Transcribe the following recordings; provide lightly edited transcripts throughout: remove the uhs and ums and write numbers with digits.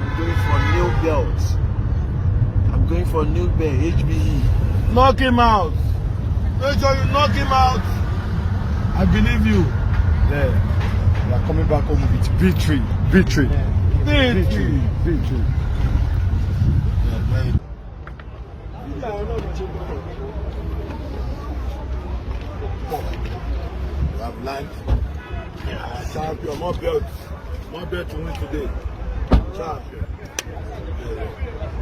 I'm going for new belt. I'm going for new belt, HBE. Knock him out. Make sure you knock him out. I believe you. Yeah. We are coming back home with victory. Victory. Victory. Victory. We have land. Champion, more belt. More belt to win today. Champion.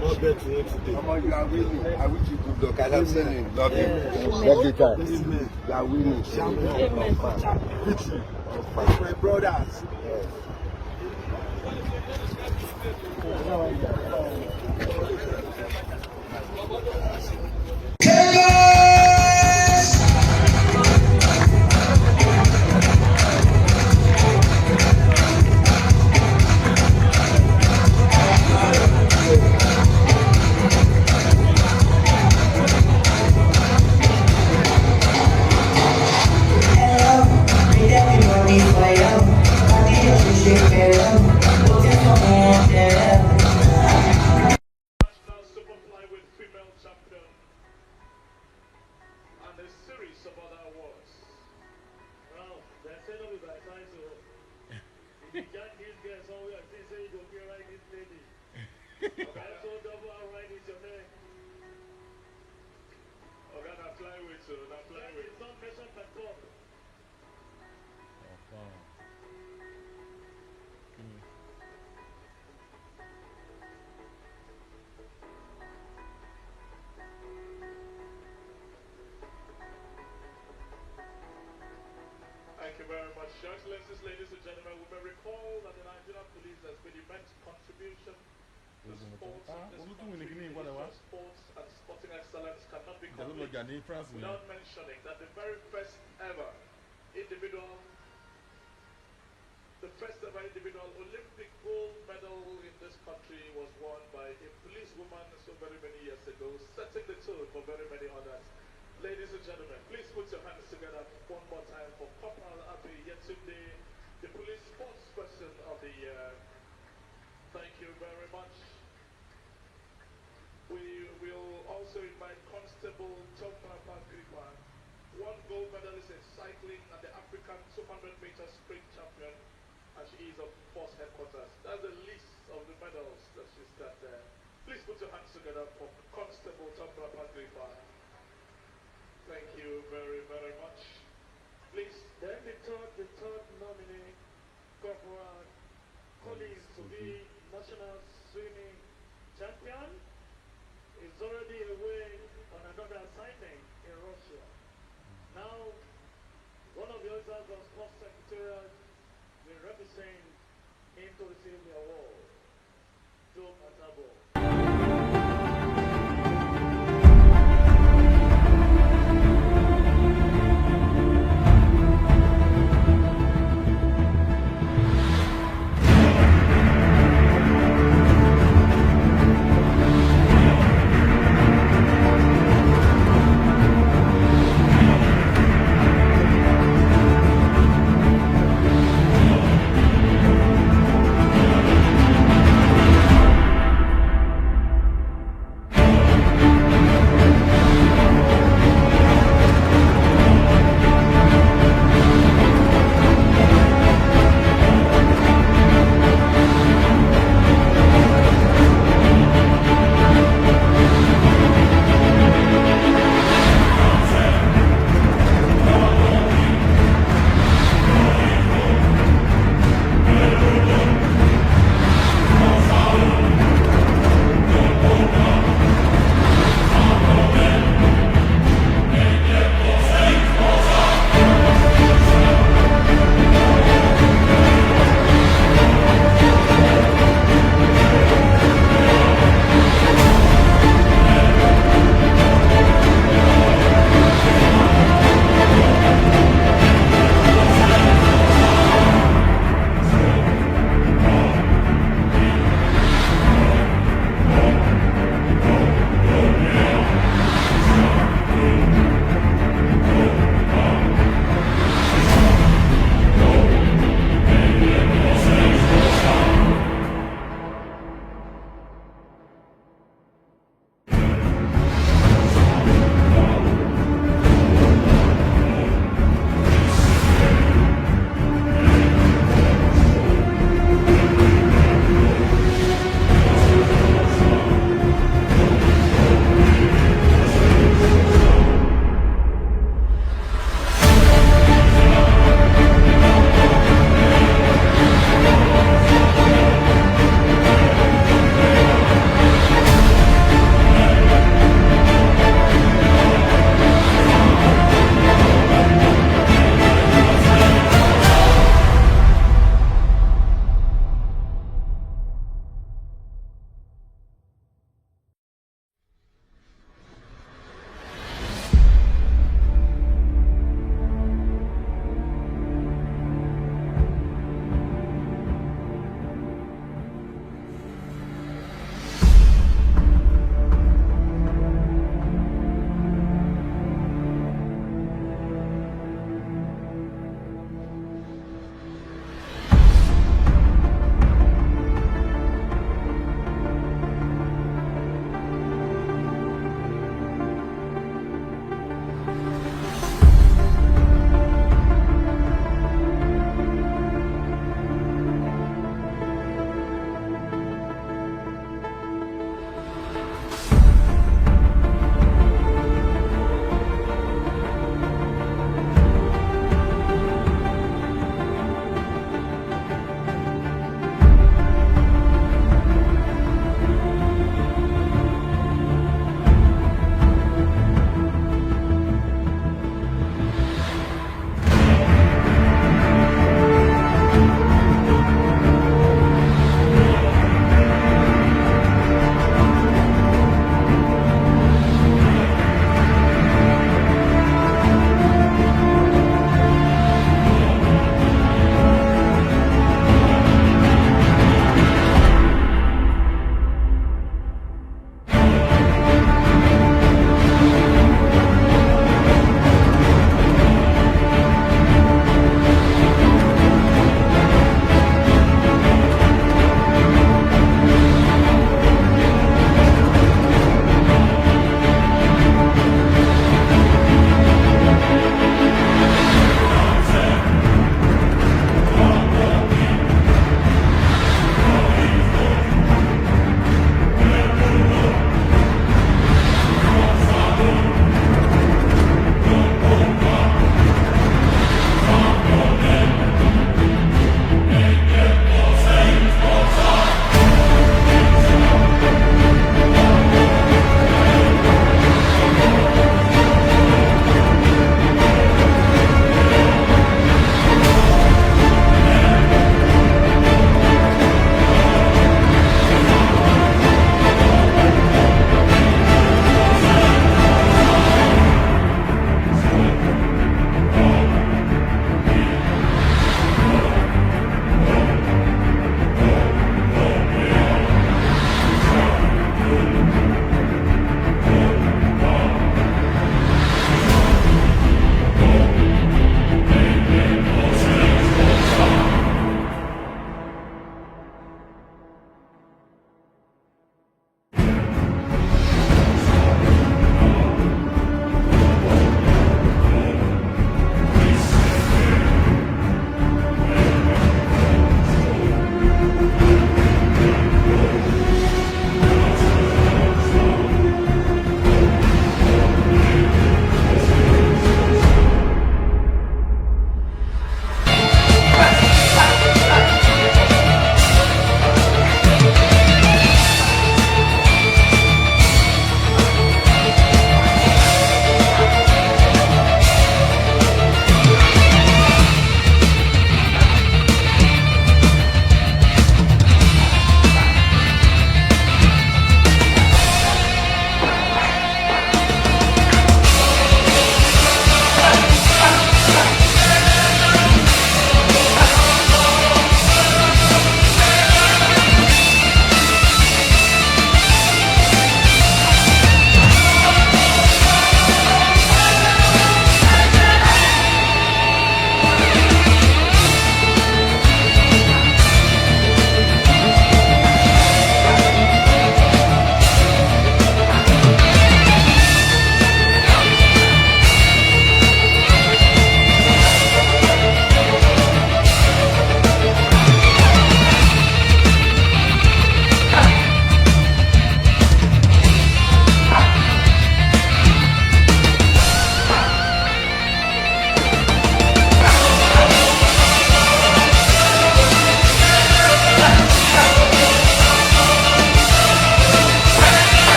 More bet to win today. I wish you good luck. I have seen him. Love you. Love you, guys. You are winning. Champion. My brothers. Thank you very much, Your Excellencies, ladies and gentlemen. We may recall that the Nigerian police has made immense contribution to sports and sporting excellence cannot be complete without mentioning that the very first ever individual Olympic gold medal in this country was won by a policewoman so very many years ago, setting the tone for very many others. Ladies and gentlemen, please put your hands together one more time for Corporal Abbey Yetunde, the police sports person of the year. Thank you very much. We will also invite Constable Tomapa Gripa, one gold medalist in cycling and the African 200-meter sprint champion, and she is of force headquarters. That's the list of the medals that she's got there. Please put your hands together for Constable Tomapa Gripa. Thank you very, very much. Please. Then the third nominee, Corporal Collins, to be national swimming champion, is already away on another assignment in Russia. Now, one of the officers of Sports Secretariat will represent him to receive the award. Joe Matabo.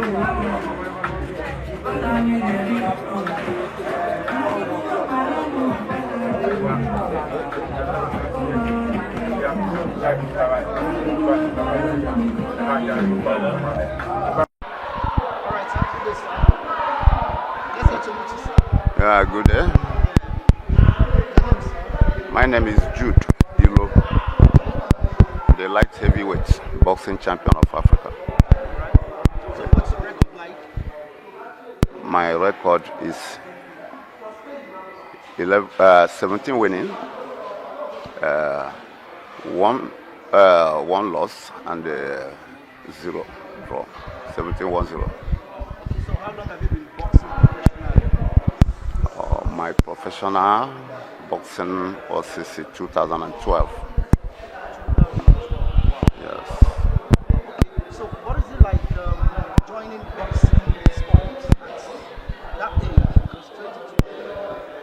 Good day. My name is Jude, the light heavyweight boxing champion of Africa. So what's your record like? My record is 17 winning, one loss, and 0 draw. 17-1-0. Okay, so how long have you been boxing professionally? My professional boxing was since 2012. Yes. So what is it like joining boxing sport at that age? Because 22,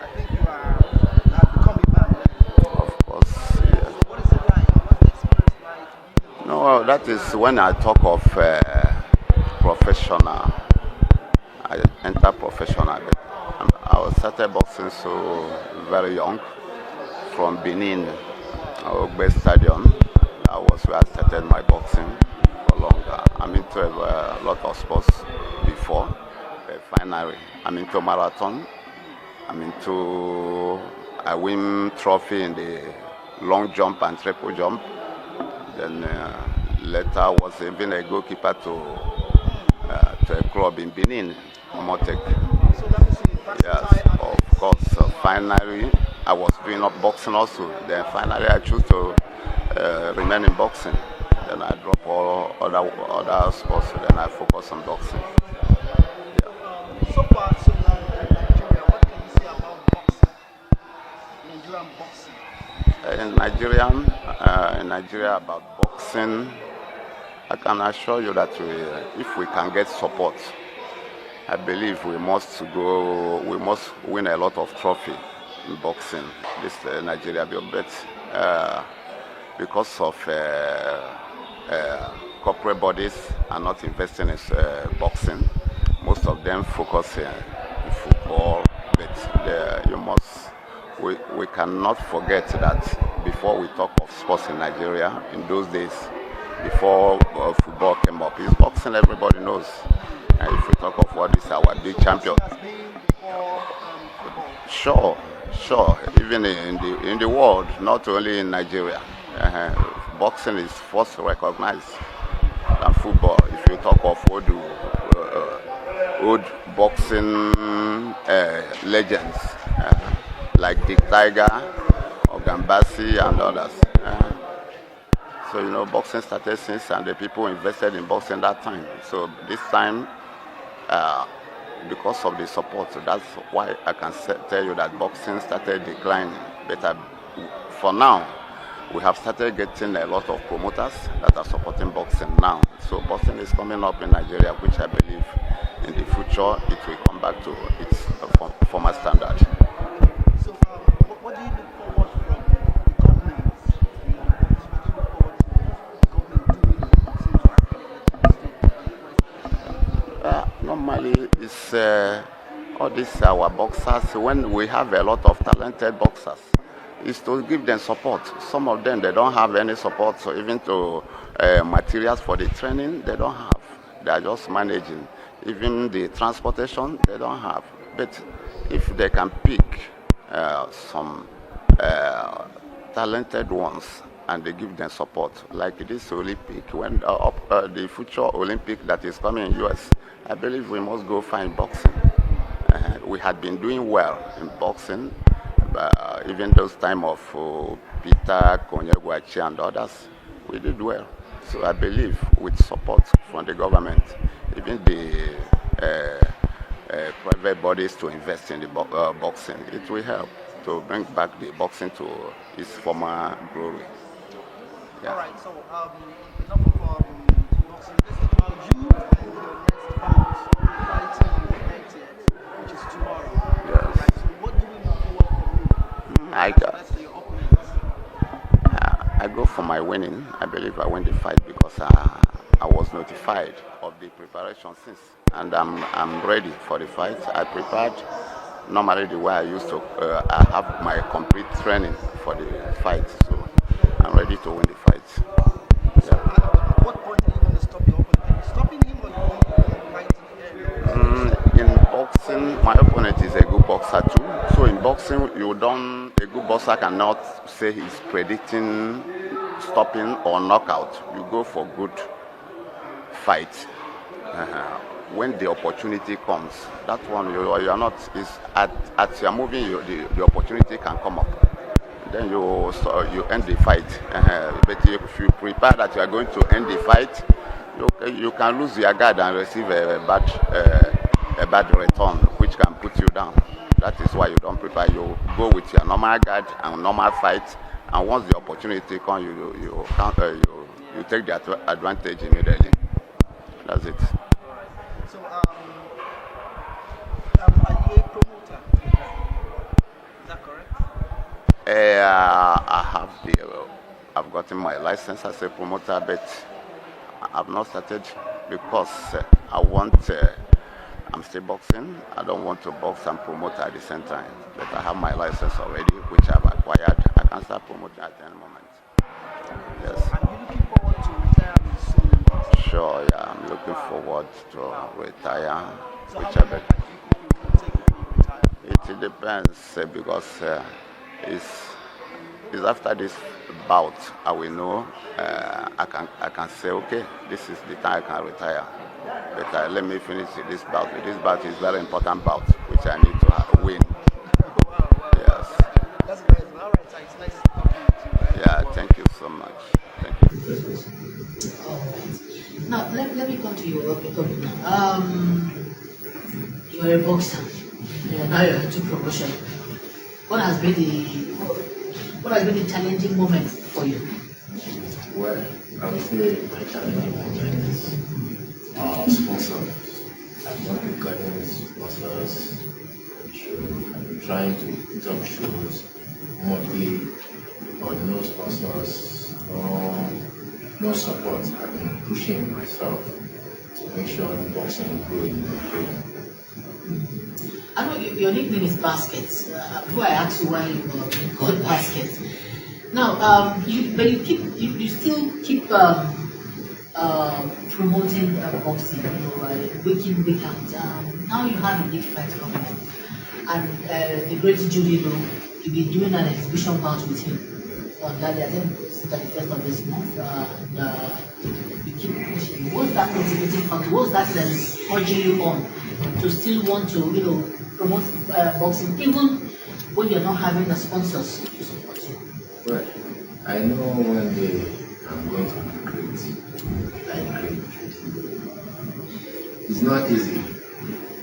I think you have become a man. Of course, yes. So what is it like? What's the experience like? No, that is when I talk of professional. I enter professional. I was started boxing so very young from Benin, Ogbe Stadium. That was where I started my boxing for long. I'm into a lot of sports before. Finally, I'm into marathon. I'm into I win trophy in the long jump and triple jump. Then later I was even a goalkeeper to a club in Benin, Motek. So let me see. Yes, of course. Finally, I was doing up boxing also. Then finally, I choose to remain in boxing. Then I drop all other sports. Then I focus on boxing. Yeah. So far, so long in Nigeria, what can you say about boxing? Nigerian boxing. In Nigeria, about boxing, I can assure you that if we can get support, I believe we must win a lot of trophy in boxing. This Nigeria, but because of corporate bodies are not investing in boxing, most of them focus in football. But we cannot forget that before we talk of sports in Nigeria, in those days, before football came up, it's boxing. Everybody knows. And if we talk of what is our big champion, sure, even in the world, not only in Nigeria, boxing is first recognized than football. If you talk of old boxing legends like Dick Tiger, Ogambasi, and others. So boxing started since, and the people invested in boxing that time. So this time, because of the support, that's why I can tell you that boxing started declining. But for now, we have started getting a lot of promoters that are supporting boxing now. So boxing is coming up in Nigeria, which I believe in the future it will come back to its former standard. So what do you look forward from the government? Normally, it's all these our boxers. When we have a lot of talented boxers, is to give them support. Some of them, they don't have any support, so even to materials for the training, they don't have. They are just managing. Even the transportation, they don't have. But if they can pick some talented ones and they give them support, like this Olympic, when the future Olympic that is coming in US, I believe we must go find boxing. We had been doing well in boxing, even those time of Peter, Konyegwachi and others, we did well. So I believe with support from the government, even the private bodies to invest in the boxing, it will help to bring back the boxing to its former glory. Yeah. All right, so enough of boxing. Let's talk about you and your next bout fighting on the 30th, which is tomorrow. Yes. All right, so what do we look forward from you? Let's say your opponents. I go for my winning. I believe I win the fight because I was notified of have the preparation since, and I'm ready for the fight. I prepared normally the way I used to. I have my complete training for the fight, so I'm ready to win the fight. So, at what point are you going to stop your opponent? Stopping him or you fighting? In boxing, my opponent is a good boxer too. So in boxing, a good boxer cannot say he's predicting stopping or knockout. You go for good fight. When the opportunity comes, that one you are not is at you're moving, the opportunity can come up. Then you end the fight. But if you prepare that you are going to end the fight, you can lose your guard and receive a bad return, which can put you down. That is why you don't prepare. You go with your normal guard and normal fight, and once the opportunity comes, you take the advantage immediately. That's it. So, are you a promoter? Is that correct? I've gotten my license as a promoter, but I've not started because I'm still boxing. I don't want to box and promote at the same time. But I have my license already, which I've acquired. I can start promoting at any moment. Yes. Are you looking forward to retirement soon? Sure, yeah, I'm looking forward to retire. So how long time do you think it will take before you retire? It depends because it's after this bout I will know. I can say, okay, this is the time I can retire. But let me finish this bout. This bout is very important bout, which I need to win. Wow. Yes. That's nice. All right, so it's nice talking to you. Yeah, thank you so much. Thank you. Now, let me come to you. You're a boxer. Now you're into promotion. What has been the challenging moment for you? Well, I would say my challenging moment is sponsors. I've not been getting sponsors for the show. I've been trying to put up shows monthly, but no sponsors, no support. I've been pushing myself to make sure the boxing grow in Nigeria. I know your nickname is Basket. Before I ask you why you were called Basket. Now, you still keep promoting boxing, week in, week out. Now you have a big fight coming up, and the great Judy, you'll be doing an exhibition bout with him on that day. I think it's 31st of this month. You keep pushing. What's that motivating factor? What's that is urging you on to still want to, promote boxing, even when you're not having the sponsors to support you? Well, I know one day I'm going to be great. It's not easy,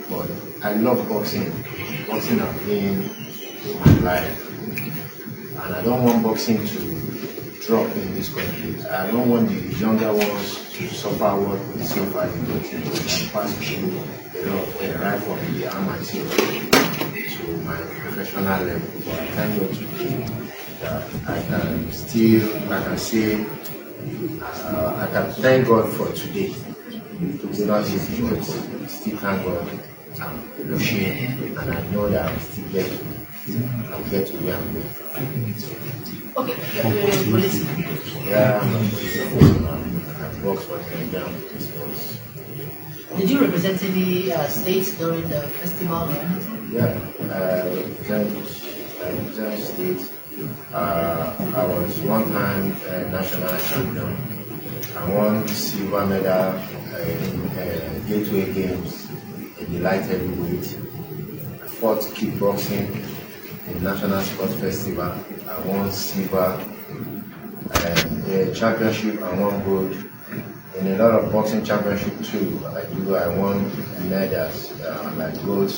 but I love boxing. Boxing has been my life, and I don't want boxing to drop in this country. I don't want the younger ones to suffer what we suffer in boxing. I pass through a lot of pain right from the amateur to my professional level. But I thank God today that I can thank God for today. It's not easy, but still thank God I'm pushing, and I know that I'll get to where I'm going. Okay, you're a policeman. Yeah, I'm a policeman. I box for the Nigerian police force. Did you represent any states during the festival or anything? Yeah, I represent states. I was one time national champion. I won silver medal in Gateway Games in the light heavyweight. I fought kickboxing in National Sports Festival. I won silver and championship. I won gold in a lot of boxing championship too. I won medals like gold.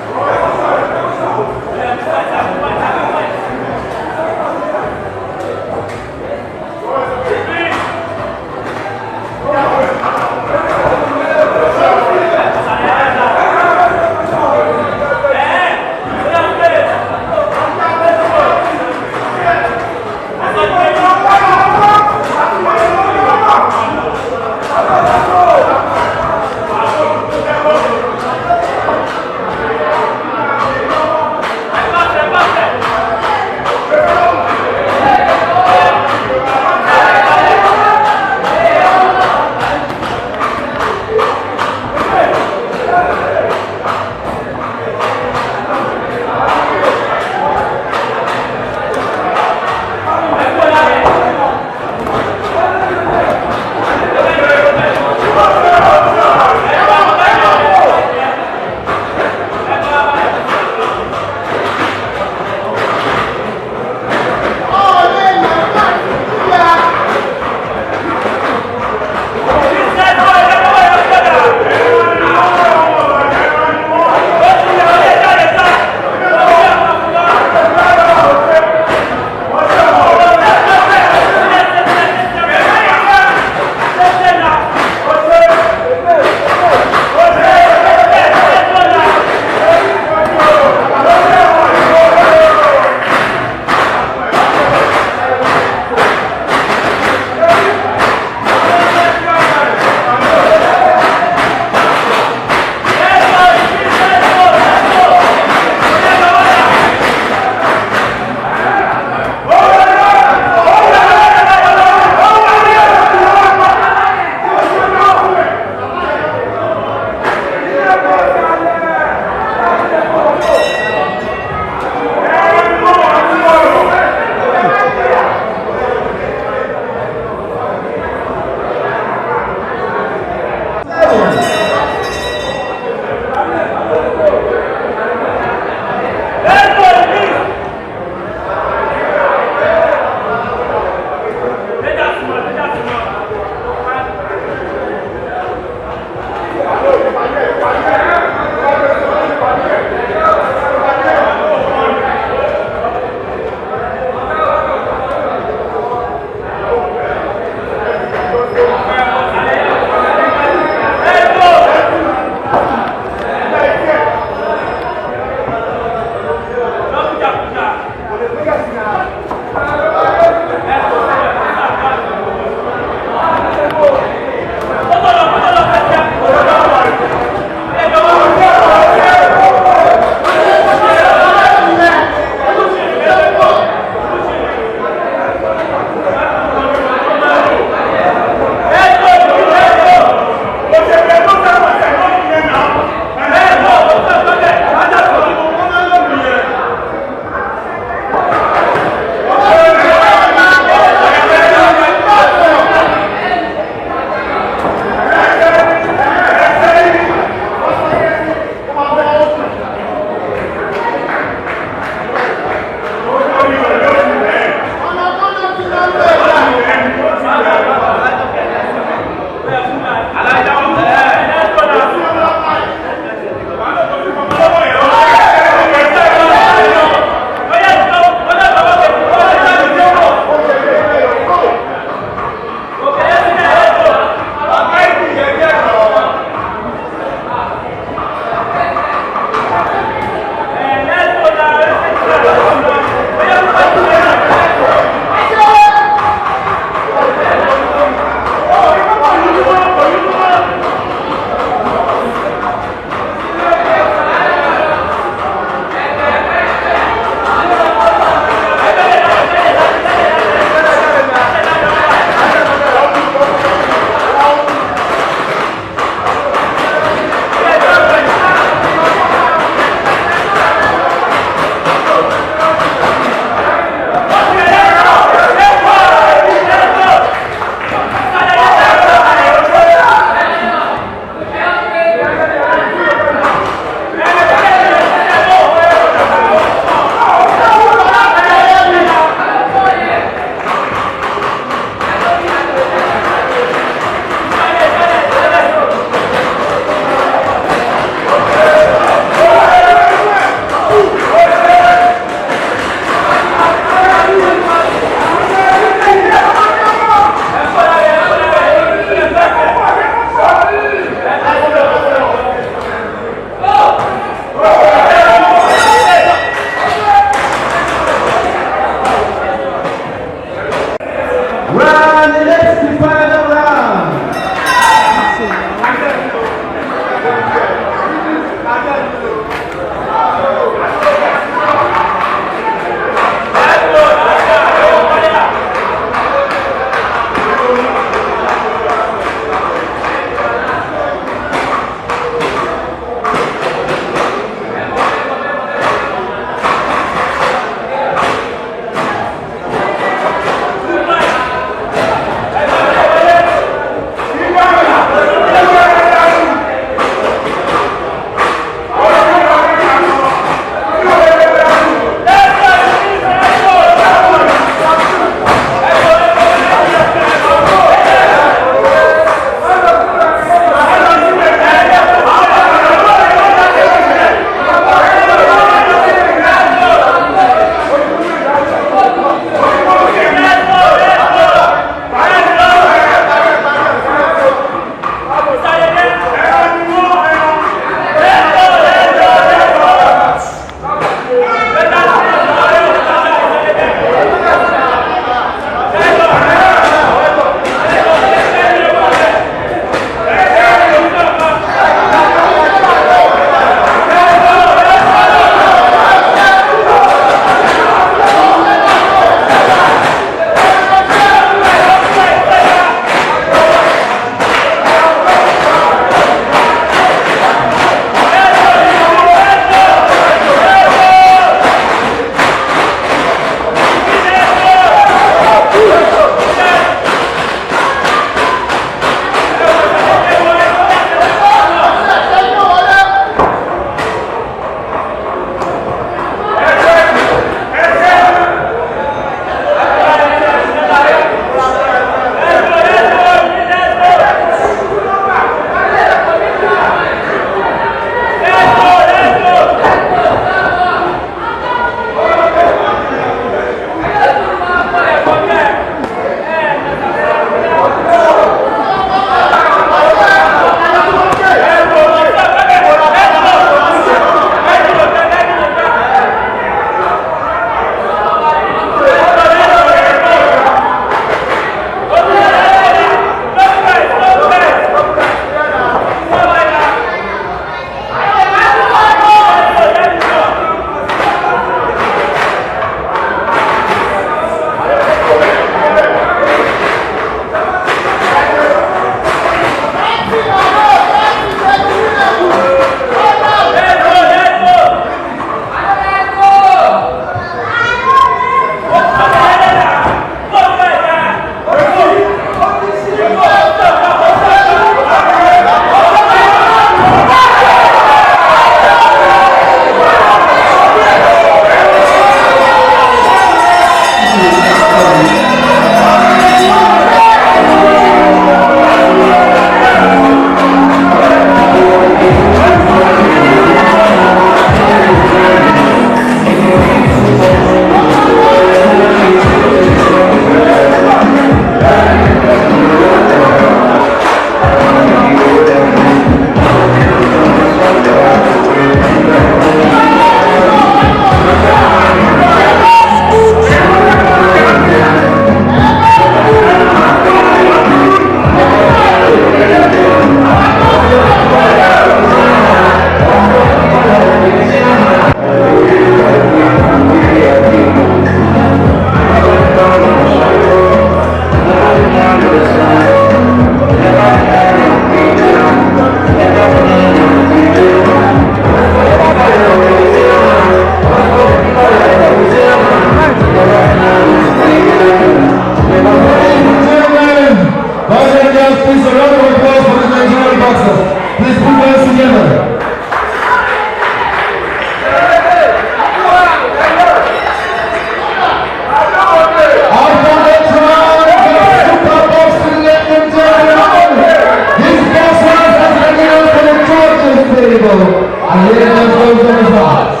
And here comes those number 5.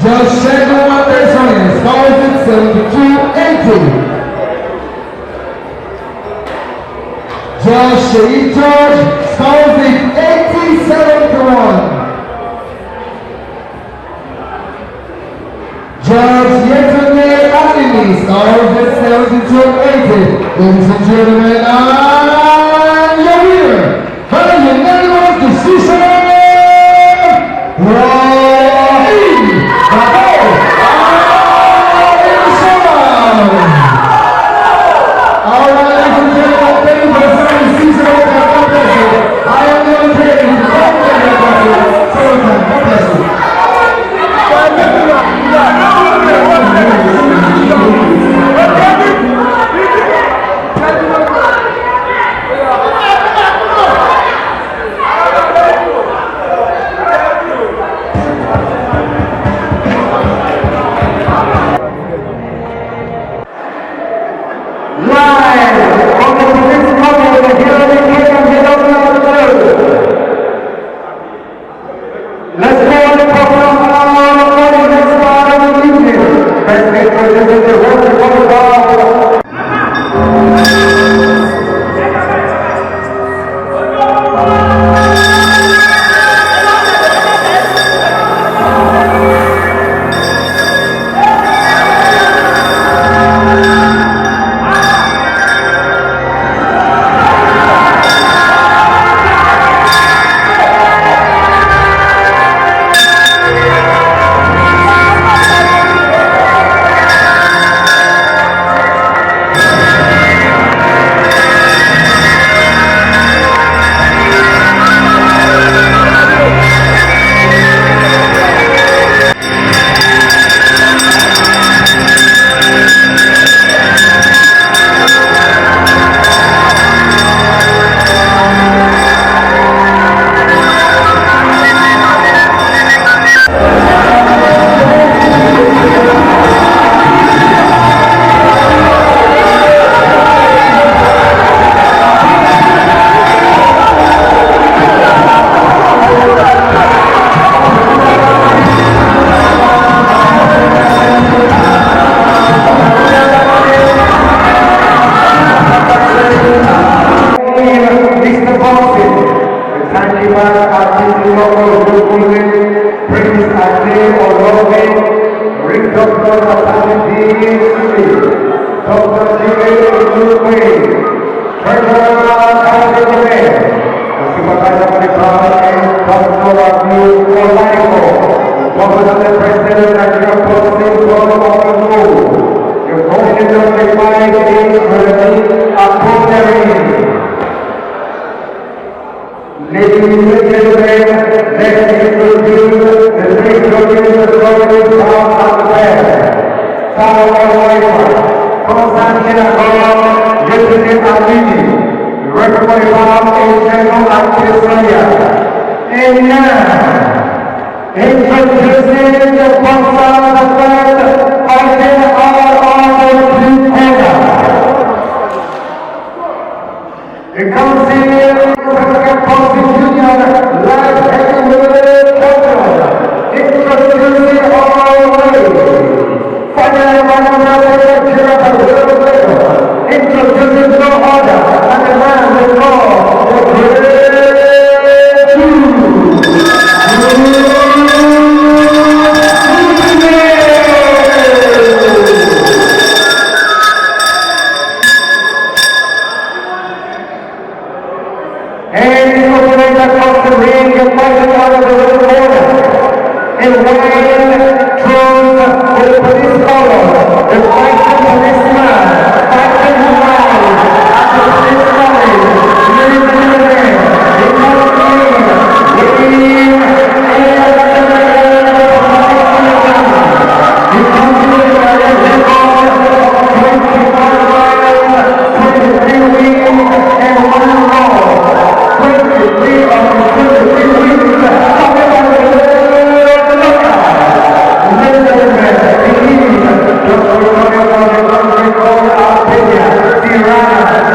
Judge Shannon on this one, scores it 72-80. Judge Shaid George scores it 87-1. Judge Yetunde Alini scores it 72-80. Ladies and gentlemen, and your winner by unanimous decision,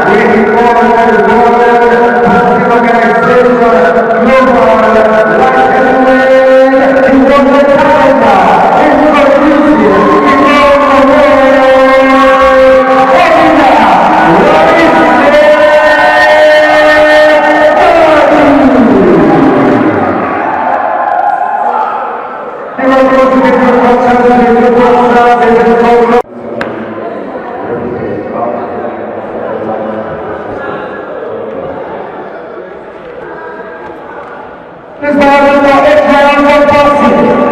Where he This bout is for 8 rounds of boxing.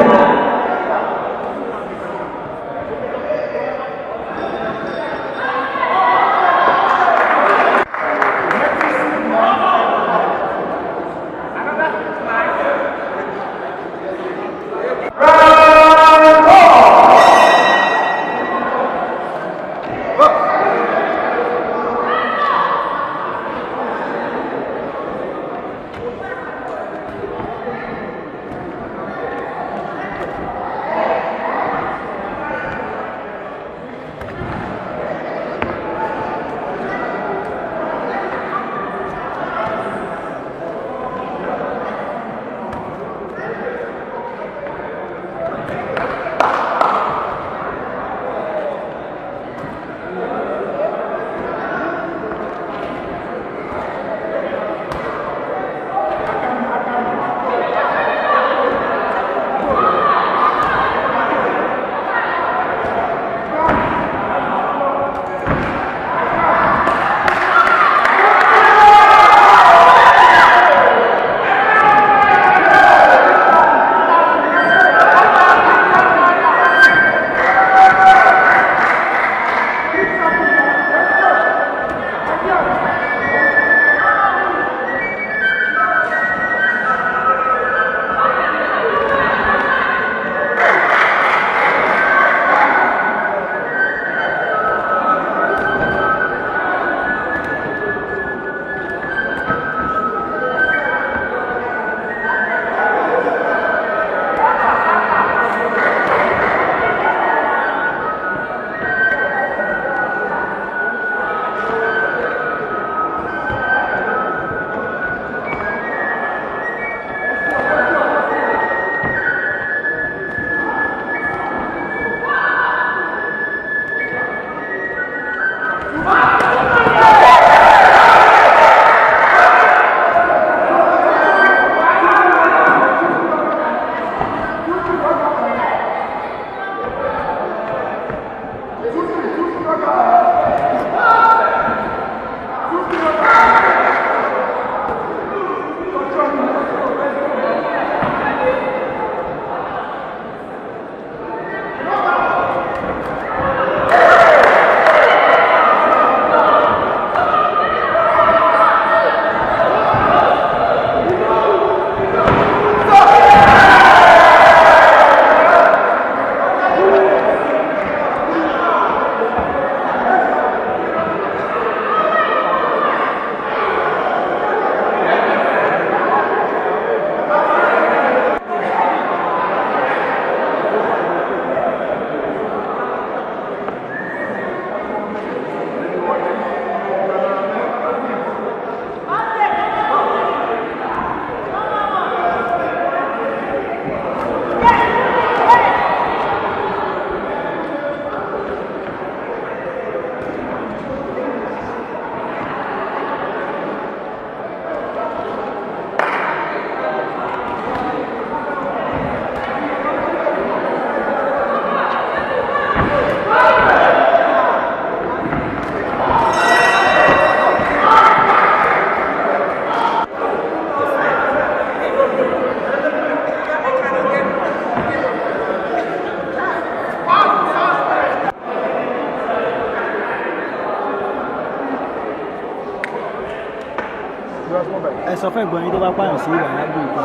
ẹ sọ fún ẹ̀gbọ́n yín tó bá pààyàn sí ìwà lágbo ìgbà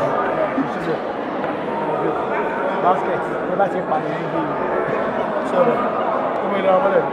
basket tó bá ti pààyàn ń gbé sọ̀rọ̀ tó mọ ilé ọmọ rẹ̀.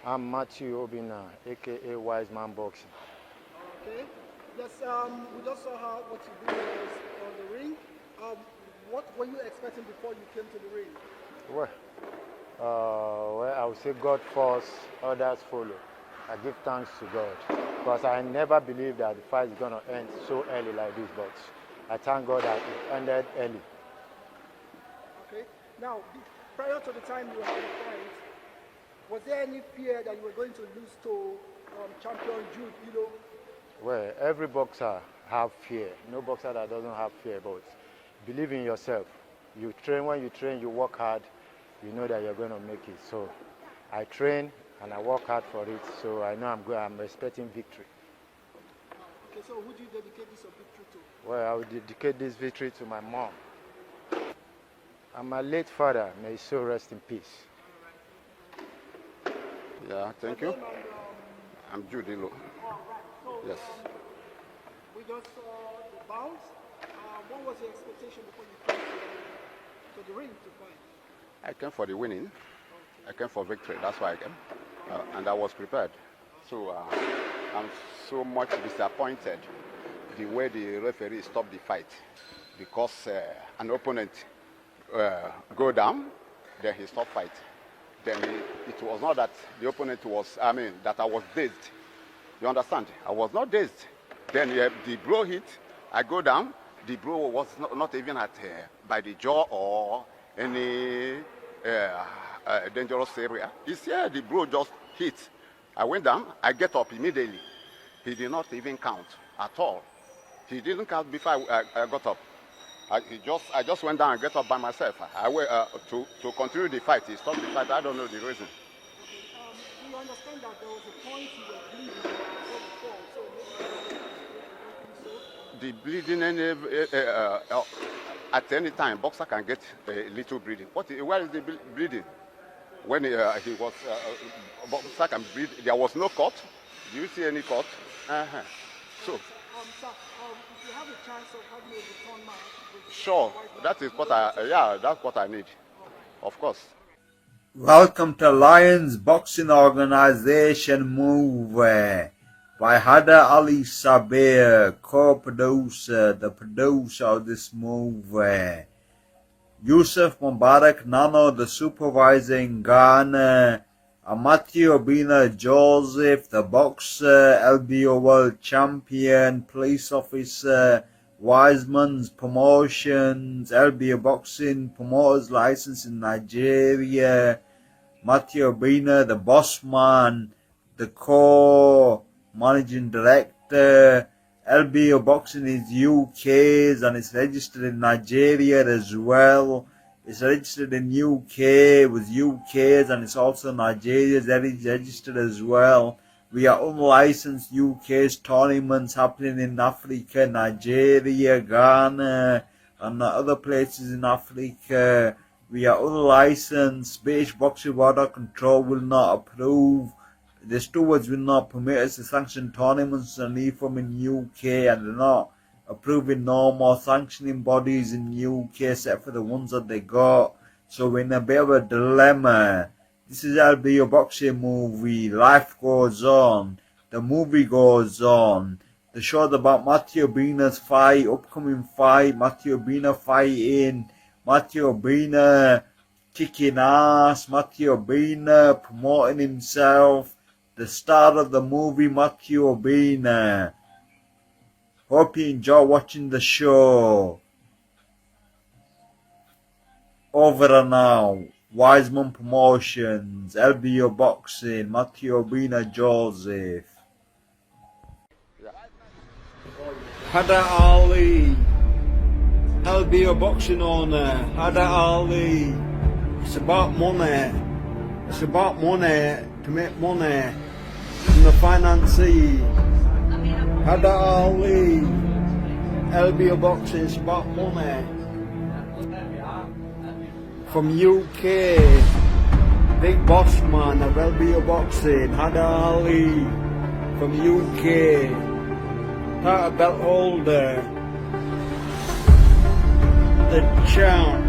I'm Matthew Obina, aka Wise Man Boxing. Okay. Yes, we just saw what you did was on the ring. What were you expecting before you came to the ring? Well, I would say God first, others follow. I give thanks to God because I never believed that the fight is going to end so early like this, but I thank God that it ended early. Okay. Now, prior to the time you had the fight, was there any fear that you were going to lose to champion Jude? Well, every boxer have fear. No boxer that doesn't have fear, but believe in yourself. You train, when you train, you work hard, you know that you're going to make it. So I train and I work hard for it, so I know I'm expecting victory. Okay, so who do you dedicate this victory to? Well, I will dedicate this victory to my mom and my late father. May his soul rest in peace. Yeah, thank you. I'm Jude Lo. Yes. We just saw the bounce. What was your expectation before you came to the ring to fight? I came for the winning. I came for victory. That's why I came. And I was prepared. So I'm so much disappointed the way the referee stopped the fight, because an opponent go down, then he stopped fight. Then it was not that the opponent was, that I was dazed. You understand? I was not dazed. Then the blow hit, I go down. The blow was not even at by the jaw or any dangerous area. It's here, the blow just hit. I went down, I get up immediately. He did not even count at all. He didn't count before I got up. I just went down and get up by myself. I went to continue the fight. He stopped the fight. I don't know the reason. Do you understand that there was a point you were bleeding before the fall? So the bleeding at any time, boxer can get a little bleeding. Where is the bleeding? When he was boxer can bleed, there was no cut. Do you see any cut? So. Sir, if you have a chance of having a return match with Sure, that is what that's what I need, of course. Welcome to Lions Boxing Organization Movie by Hada Ali Sabir, co-producer, the producer of this movie. Yusuf Mubarak Nano, the supervisor in Ghana. Matthew Obina Joseph, the boxer, LBO World Champion, police officer, Wiseman's Promotions, LBO Boxing, Promoters License in Nigeria, Matthew Obina, the boss man, the co-managing director. LBO Boxing is UK's and it's registered in Nigeria as well. It's registered in UK with UK's and it's also Nigeria's registered as well. We are unlicensed UK's tournaments happening in Africa, Nigeria, Ghana, and other places in Africa. We are unlicensed. British Boxing Board of Control will not approve. The stewards will not permit us to sanction tournaments and leave them in UK, and they're not approving no more sanctioning bodies in UK except for the ones that they got. So we're in a bit of a dilemma. This is LBO Boxing movie. Life goes on. The movie goes on. The show's about Matthew Obina's fight, upcoming fight. Matthew Obina fighting. Matthew Obina kicking ass. Matthew Obina promoting himself. The star of the movie, Matthew Obina. Hope you enjoy watching the show. Over and out. Wiseman Promotions, LBO Boxing, Matthew Obina Joseph. Hada Ali, LBO Boxing owner, Hada Ali. It's about money. It's about money, to make money from the financiers. Hada Ali, LBO Boxing, it's about money. From UK, big boss man of LBO Boxing, Hada Ali. From UK, title belt holder, the champ.